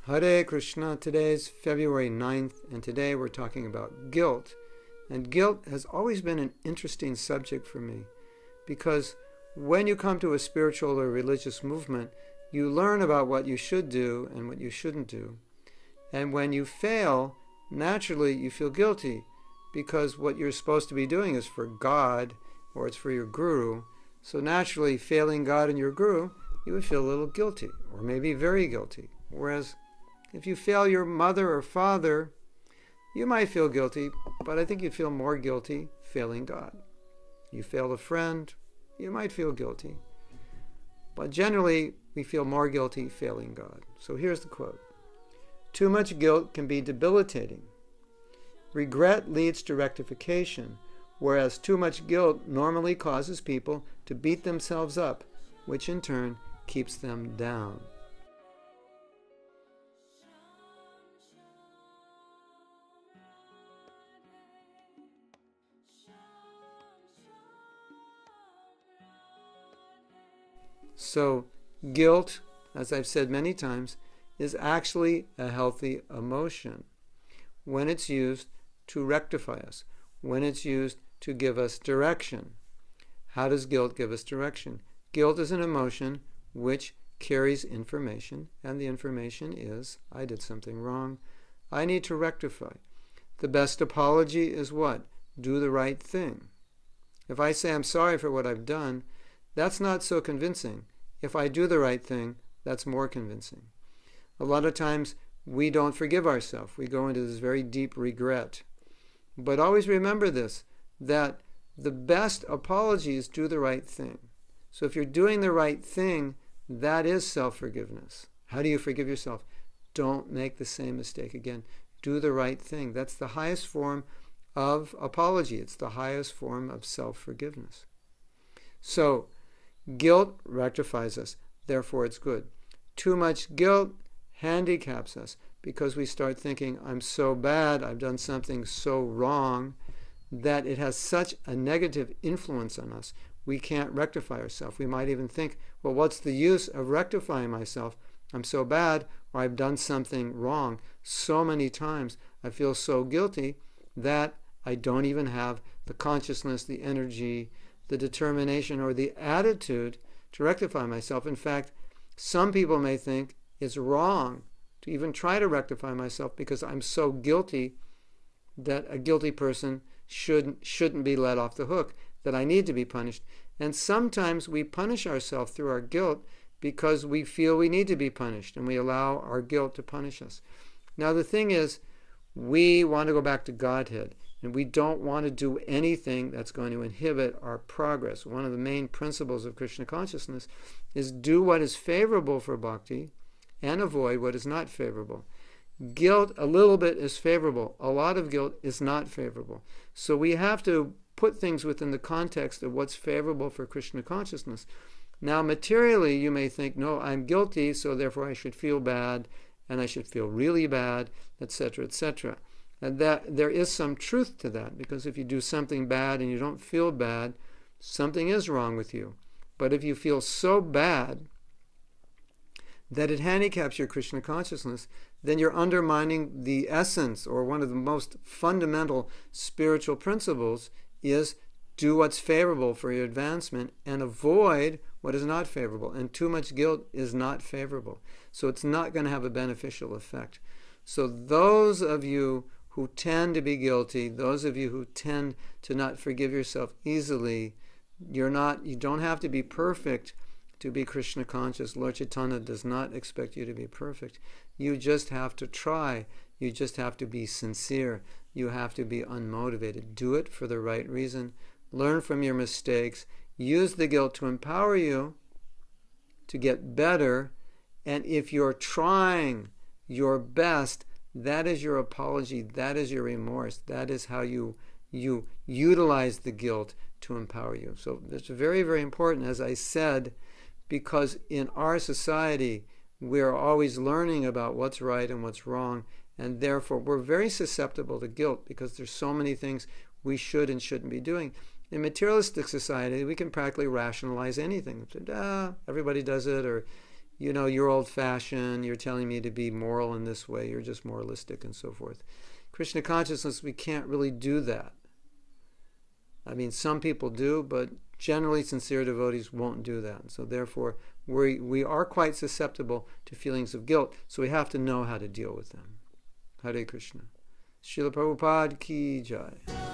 Hare Krishna. Today is February 9th, and today we're talking about guilt. And guilt has always been an interesting subject for me because when you come to a spiritual or religious movement, you learn about what you should do and what you shouldn't do. And when you fail, naturally you feel guilty because what you're supposed to be doing is for God or it's for your guru. So naturally, failing God and your guru, you would feel a little guilty or maybe very guilty. Whereas if you fail your mother or father, you might feel guilty, but I think you'd feel more guilty failing God. You fail a friend, you might feel guilty. But generally, we feel more guilty failing God. So here's the quote. Too much guilt can be debilitating. Regret leads to rectification, whereas too much guilt normally causes people to beat themselves up, which in turn keeps them down. So, guilt, as I've said many times, is actually a healthy emotion when it's used to rectify us, when it's used to give us direction. How does guilt give us direction? Guilt is an emotion which carries information, and the information is, I did something wrong. I need to rectify. The best apology is what? Do the right thing. If I say I'm sorry for what I've done, that's not so convincing. If I do the right thing, that's more convincing. A lot of times we don't forgive ourselves. We go into this very deep regret. But always remember this, that the best apology is do the right thing. So if you're doing the right thing, that is self-forgiveness. How do you forgive yourself? Don't make the same mistake again. Do the right thing. That's the highest form of apology. It's the highest form of self-forgiveness. So, guilt rectifies us, therefore it's good. Too much guilt handicaps us because we start thinking, I'm so bad, I've done something so wrong, that it has such a negative influence on us, we can't rectify ourselves. We might even think, well, what's the use of rectifying myself? I'm so bad, or I've done something wrong so many times, I feel so guilty that I don't even have the consciousness, the energy, the determination or the attitude to rectify myself. In fact, some people may think it's wrong to even try to rectify myself because I'm so guilty that a guilty person shouldn't be let off the hook, that I need to be punished. And sometimes we punish ourselves through our guilt because we feel we need to be punished and we allow our guilt to punish us. Now the thing is, we want to go back to Godhead. And we don't want to do anything that's going to inhibit our progress. One of the main principles of Krishna consciousness is do what is favorable for bhakti and avoid what is not favorable. Guilt, a little bit, is favorable. A lot of guilt is not favorable. So we have to put things within the context of what's favorable for Krishna consciousness. Now, materially, you may think, no, I'm guilty, so therefore I should feel bad, and I should feel really bad, etc., etc. And that there is some truth to that, because if you do something bad and you don't feel bad, something is wrong with you. But if you feel so bad that it handicaps your Krishna consciousness, then you're undermining the essence, or one of the most fundamental spiritual principles is do what's favorable for your advancement and avoid what is not favorable. And too much guilt is not favorable. So it's not going to have a beneficial effect. So those of you who tend to be guilty, those of you who tend to not forgive yourself easily, you don't have to be perfect to be Krishna conscious. Lord Chaitanya does not expect you to be perfect. You just have to try. You just have to be sincere. You have to be unmotivated. Do it for the right reason. Learn from your mistakes. Use the guilt to empower you to get better. And if you're trying your best, that is your apology, that is your remorse, that is how you utilize the guilt to empower you. So it's very, very important, as I said, because in our society, we're always learning about what's right and what's wrong, and therefore we're very susceptible to guilt because there's so many things we should and shouldn't be doing. In materialistic society, we can practically rationalize anything. Everybody does it, or you know, you're old-fashioned, you're telling me to be moral in this way, you're just moralistic and so forth. Krishna consciousness, we can't really do that. I mean, some people do, but generally sincere devotees won't do that. And so therefore, we are quite susceptible to feelings of guilt, so we have to know how to deal with them. Hare Krishna. Srila Prabhupada ki jai.